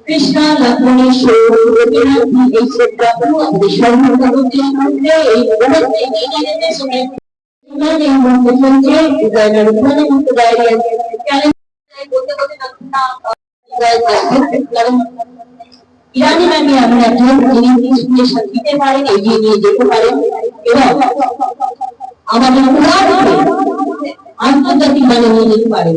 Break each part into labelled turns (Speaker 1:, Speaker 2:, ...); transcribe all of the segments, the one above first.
Speaker 1: কৃষ্ণা লক্ষ্মণী এই শ্রদ্ধাগুলো আমাদের সর্বমধ্যে এই শুনে ইরানি ম্যামি এমন একজন যিনি স্কুলের সাথে দিতে পারেন, এগিয়ে নিয়ে যেতে পারেন এবং আমাদের আন্তর্জাতিক মানে নিয়ে যেতে পারেন।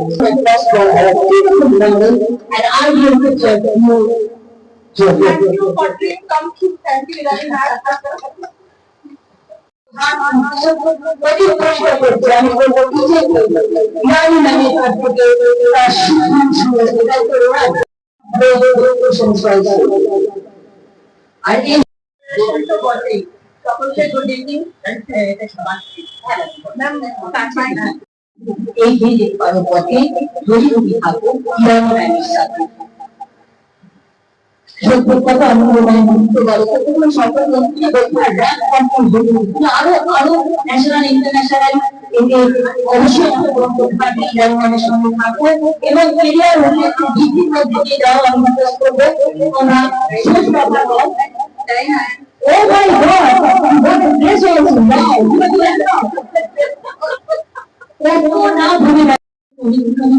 Speaker 1: আমি বলবো ইরানি ম্যামের কাছ থেকে আর এই সকলকে গুড ইভিনিং। এই যে পথে জড়িয়ে থাকো ইরানি ম্যামের সাথে। সত্য কথা আমি আরো আরো ন্যাশনাল ইন্টারন্যাশনাল অবশ্যই ইরানের সঙ্গে থাকবো এবং কেরিয়ার বিভিন্ন দিকে যাও আমি বিশ্বাস করবো তোমরা শেষ কথা বল। Oh my God! What a dress also! Wow! না ভুলে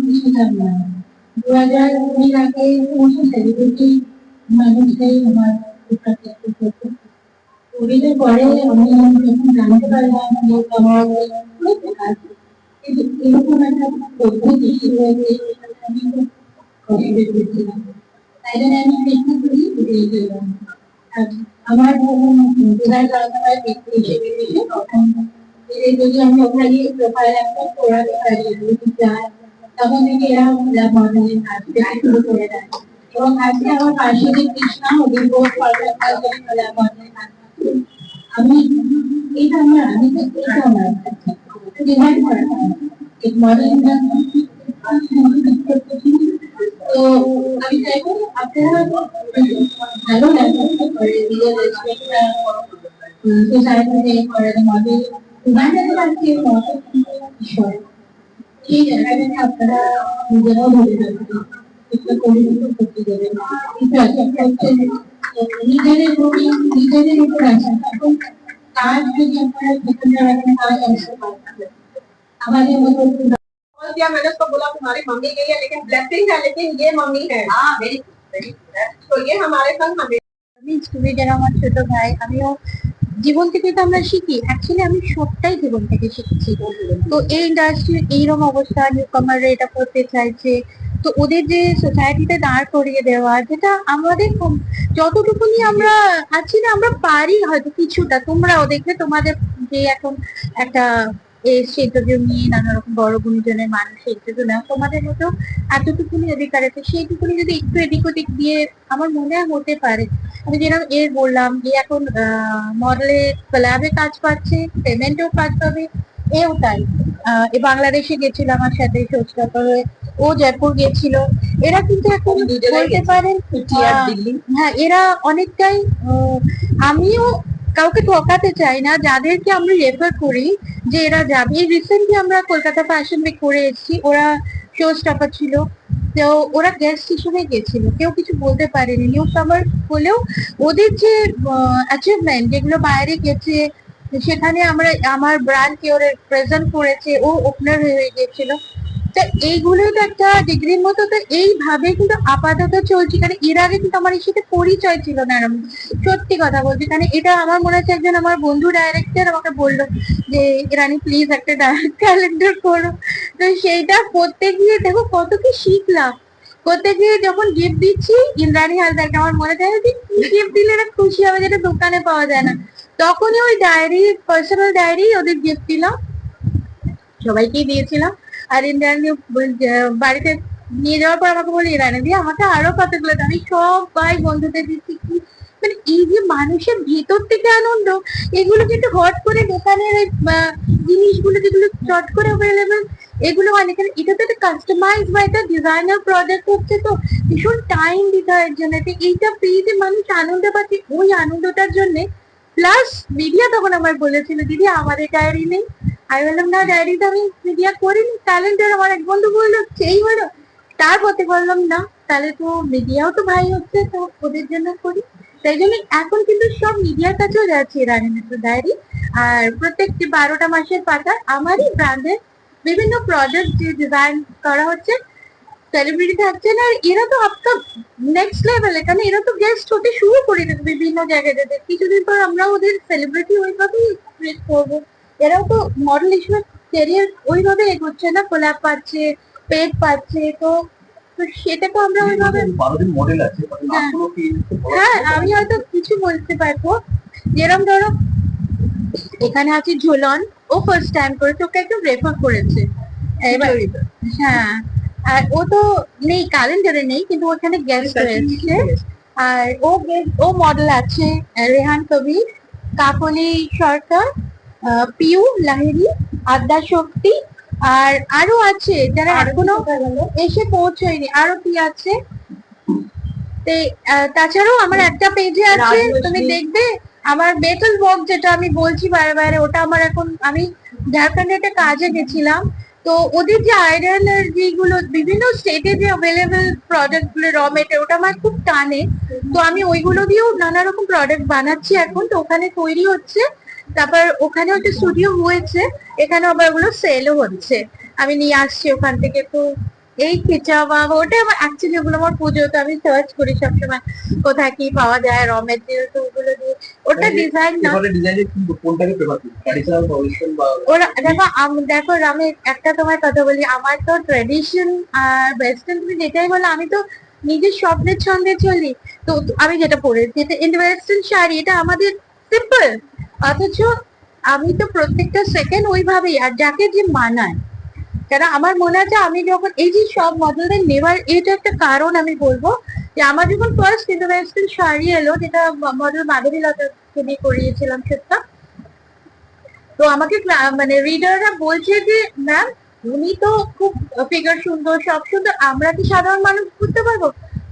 Speaker 1: কিছু জানি না। 2000 আগে সমস্ত সেলিব্রিটি মানুষটাই আমার কোভিডের পরে আমি যখন জানতে পারলাম যে আমার কিন্তু এরকম একটা পদ্ধতি শুরু হয়েছে আমি খুব কষ্টে করছিলাম, তাই জন্য আমি চেষ্টা করি বেরিয়ে গেলাম। আমার ব্যক্তি হিসেবে তখন যদি আমি ওখানে প্রোফাইল একটা করাতে পারি তখন থেকে এরা মডেলের কাজ শুরু করে দেয় এবং আজকে আমার পাশে যে কৃষ্ণা ওদের বোধ আমি এটা আমার আমি তো এটা আমার ডিজাইন করা মডেল তো আমি চাইবো আপনারা ভালো লাগে সোসাইটিতে করে মডেল ডিজাইনের কাছে বিষয় এই জায়গাটাকে আপনারা নিজেরাও ধরে রাখবেন, একটা পরিচিত করতে দেবেন। নিজেদের প্রতি নিজেদের উপর আসেন, তখন কাজ যদি আপনারা যেখানে রাখেন কাজ অবশ্যই পাবেন। हमारे
Speaker 2: बोल दिया, मैंने उसको बोला तुम्हारी मम्मी गई है लेकिन ब्लेसिंग है, लेकिन ये मम्मी है। हाँ वेरी तो ये हमारे संग हमें
Speaker 3: তুমি যারা আমার ছোট ভাই, আমিও জীবন থেকে তো আমরা শিখি, অ্যাকচুয়ালি আমি সবটাই জীবন থেকে শিখেছি। তো এই ইন্ডাস্ট্রির এইরকম অবস্থা, নিউ কামাররা এটা করতে চাইছে, তো ওদের যে সোসাইটিতে দাঁড় করিয়ে দেওয়া, যেটা আমাদের যতটুকুনি আমরা আছি না, আমরা পারি হয়তো কিছুটা, তোমরাও দেখবে তোমাদের যে এখন একটা এসছে ইন্টারভিউ নিয়ে নানা রকম বড় গুণীজনের মানুষের ইন্টারভিউ নেওয়া, তোমাদের মতো এতটুকুনি অধিকার আছে, সেইটুকুনি যদি একটু এদিক ওদিক দিয়ে আমার মনে হতে পারে। আমি যেরকম এর বললাম যে এখন মডেলে ক্লাবে কাজ পাচ্ছে, পেমেন্টেও কাজ পাবে, এও তাই। বাংলাদেশে গেছিল আমার সাথে শোচকাতর হয়ে, ও জয়পুর গেছিল, এরা কিন্তু এখন বলতে পারেন হ্যাঁ এরা অনেকটাই, আমিও কাউকে ঠকাতে চাই না, যাদেরকে আমরা রেফার করি যে এরা যাবে, রিসেন্টলি আমরা কলকাতা ফ্যাশন উইক করে এসেছি, ওরা শো স্টপার ছিল, তো ওরা গেস্ট হিসেবে গেছিল, কেউ কিছু বলতে পারেনি, নিউ কামার হলেও ওদের যে অ্যাচিভমেন্ট যেগুলো বাইরে গেছে সেখানে আমরা আমার ব্র্যান্ডকে ওরা প্রেজেন্ট করেছে, ও ওপেনার হয়ে গেছিল। তো এইগুলোই তো একটা ডিগ্রির মতো, তো এইভাবে কিন্তু আপাতত চলছে। কারণ এর আগে কিন্তু আমার এর সাথে পরিচয় ছিল না এরকম, সত্যি কথা বলছি। কারণ এটা আমার মনে হচ্ছে একজন আমার বন্ধু ডাইরেক্টর আমাকে বললো যে রানী প্লিজ একটা ক্যালেন্ডার করো। তো সেইটা করতে গিয়ে দেখো কত কি শিখলাম। করতে গিয়ে যখন গিফট দিচ্ছি ইন্দ্রাণী হালদারকে, আমার মনে চায় যে কি গিফট দিলে এরা খুশি হবে যেটা দোকানে পাওয়া যায় না। তখনই ওই ডায়েরি, পার্সোনাল ডায়েরি ওদের গিফট দিলাম, সবাইকেই দিয়েছিলাম। আর ইন্দ্রাণী বাড়িতে নিয়ে যাওয়ার পর আমাকে বলি রানী দিয়ে আমাকে আরো কতগুলো দাও। আমি সবাই বন্ধুদের দিচ্ছি। কি মানে এই যে মানুষের ভেতর থেকে আনন্দ, এগুলো কিন্তু হট করে দোকানের এই জিনিসগুলো যেগুলো চট করে অ্যাভেলেবেল, এগুলো মানে এটা তো একটা কাস্টমাইজ বা একটা ডিজাইনার প্রোডাক্ট হচ্ছে, তো ভীষণ টাইম দিতে হয় এর জন্য। তো এইটা পেয়ে যে মানুষ আনন্দ পাচ্ছে, ওই আনন্দটার জন্য প্লাস মিডিয়া তখন আমার বলেছিল দিদি আমাদের ডায়েরি নেই। আমি বললাম না ডায়েরি তো আমি মিডিয়া করিনি, ক্যালেন্ডার আমার এক বন্ধু বললো সেই হলো। তারপরে বললাম না তাহলে তো মিডিয়াও তো ভাই হচ্ছে, তো ওদের জন্য করি। তাই জন্য এখন কিন্তু সব মিডিয়ার কাছেও যাচ্ছে রানী মিত্র ডায়েরি। আর প্রত্যেকটি 12টা মাসের পাতা আমারই ব্র্যান্ডের বিভিন্ন প্রোডাক্ট যে ডিজাইন করা হচ্ছে, সেলিব্রিটি থাকছে না। আর এরা তো আপনার নেক্সট লেভেলে, কারণ এরা তো গেস্ট হতে শুরু করে দেবে বিভিন্ন জায়গায়। কিছুদিন পর আমরা ওদের সেলিব্রিটি ওইভাবেই ক্রিয়েট করবো। এরাও তো মডেল হিসেবে ক্যারিয়ার ওইভাবে এগোচ্ছে না, কোলাপ পাচ্ছে, পেট পাচ্ছে। তো তো সেটা তো আমরা ওইভাবে,
Speaker 4: মডেল আছে
Speaker 3: হ্যাঁ আমি হয়তো কিছু বলতে পারবো। যেরকম ধরো এখানে আছে ঝুলন, ও ফার্স্ট টাইম করেছে, ওকে একদম রেফার করেছে এবার। হ্যাঁ আর ও তো নেই ক্যালেন্ডারে নেই, কিন্তু ওখানে গেস্ট হয়েছে। আর ও মডেল আছে রেহান কবির, কাকলি সরকার, পিউ লাহিড়ী, আদ্যা শক্তি, আর আরো আছে যারা এখনো এসে পৌঁছয়নি। আরো কি আছে তাছাড়াও আমার একটা পেজে আছে, তুমি দেখবে আমার বেটল ওয়ার্ক যেটা আমি বলছি বারে বারে, ওটা আমার এখন, আমি ঝাড়খণ্ডে একটা কাজে গেছিলাম। তো ওদের যে আয়রনের যেগুলো বিভিন্ন স্টেটে যে অ্যাভেলেবেল প্রোডাক্ট গুলো র মেটেরিয়াল, ওটা আমার খুব টানে। তো আমি ওইগুলো দিয়েও নানা রকম প্রোডাক্ট বানাচ্ছি এখন। তো ওখানে তৈরি হচ্ছে, তারপর ওখানে একটা স্টুডিও হয়েছে, এখানে আবার ওগুলো সেলও হচ্ছে, আমি নিয়ে আসছি ওখান থেকে। তো এই খিচা বা ওটা আমার অ্যাকচুয়ালি ওগুলো আমার পুজো, তো আমি সার্চ করি সবসময় কোথায় কি পাওয়া যায় র মেটেরিয়াল, তো ওগুলো দিয়ে ওটা ডিজাইন না
Speaker 4: কোনটাকে প্রেফার করি, ট্র্যাডিশনাল বা ওয়েস্টার্ন বা
Speaker 3: ওরা দেখো দেখো আমি একটা তোমার কথা বলি, আমার তো ট্রেডিশন আর ওয়েস্টার্ন তুমি যেটাই বলো, আমি তো নিজের স্বপ্নের ছন্দে চলি। তো আমি যেটা পরেছি এটা ওয়েস্টার্ন শাড়ি, এটা আমাদের সিম্পল, অথচ আমি তো প্রত্যেকটা সেকেন্ড ওইভাবেই, আর যাকে যে মানায়। কেন আমার মনে আছে আমি যখন এই যে সব মডেলদের নেওয়ার, এটা একটা কারণ আমি বলবো যে আমার যখন ফার্স্ট ইন্টারন্যাশনাল শাড়ি এলো, যেটা মডেল মাধবী লতাকে দিয়ে করিয়েছিলাম সেটা, তো আমাকে মানে রিডাররা বলছে যে ম্যাম উনি তো খুব ফিগার সুন্দর, সব সুন্দর, আমরা কি সাধারণ মানুষ বুঝতে পারবো?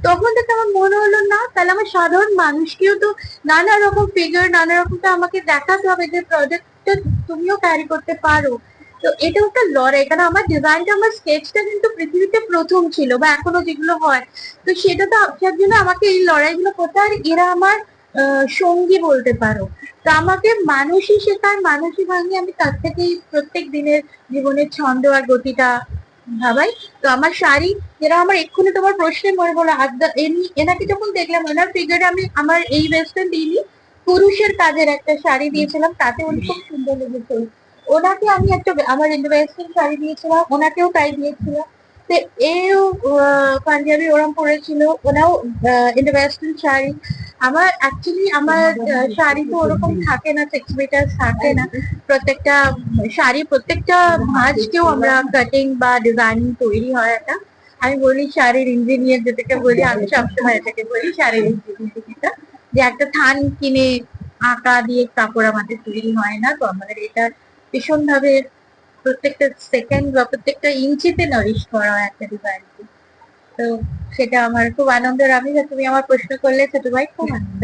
Speaker 3: তখন থেকে আমার মনে হলো না, তাহলে আমার সাধারণ মানুষকেও তো নানা রকম ফিগার, নানা রকম তো আমাকে দেখাতে হবে যে প্রজেক্টটা তুমিও ক্যারি করতে পারো। তো এটা একটা লড়াই, কারণ আমার ডিজাইনটা, আমার স্কেচটা কিন্তু পৃথিবীতে প্রথম ছিল বা এখনো যেগুলো হয়, তো সেটা তো আসার জন্য আমাকে এই লড়াইগুলো করতে হয়। এরা আমার সঙ্গী বলতে পারো। তো আমাকে মানুষই শেখায়, মানুষই ভাঙি, আমি তার থেকেই প্রত্যেক দিনের জীবনের ছন্দ আর গতিটা ভাবাই। তো আমার শাড়ি, যেটা আমার এক্ষুনি তোমার প্রশ্নে মনে পড়লো, এনাকে যখন দেখলাম ওনার ফিগারে, আমি আমার এই ওয়েস্টার্ন দিইনি, পুরুষের কাজের একটা শাড়ি দিয়েছিলাম, তাতে উনি খুব সুন্দর লেগেছিল। ওনাকে আমি একটা আমার ওয়েস্টার্ন শাড়ি দিয়েছিলাম, ওনাকেও তাই দিয়েছিলাম। তো এও পাঞ্জাবি ওরম পরেছিল, ওনাও ওয়েস্টার্ন শাড়ি। আমার অ্যাকচুয়ালি আমার শাড়ি তো ওরকম থাকে না, 6 মিটার থাকে না। প্রত্যেকটা শাড়ি, প্রত্যেকটা ভাঁজকেও আমরা কাটিং বা ডিজাইনিং তৈরি হয় একটা। আমি বলি শাড়ির ইঞ্জিনিয়ার যেটাকে বলি, আমি সবসময় এটাকে বলি শাড়ির ইঞ্জিনিয়ার, যে একটা থান কিনে আঁকা দিয়ে কাপড় আমাদের তৈরি হয় না। তো আমাদের এটা ভীষণ ভাবে প্রত্যেকটা সেকেন্ড বা প্রত্যেকটা ইঞ্চিতে নারিশ করা হয় একটা ডিজাইনকে। তো সেটা আমার খুব আনন্দের। আমি তুমি আমার প্রশ্ন করলে ছোট ভাই, খুব আনন্দ।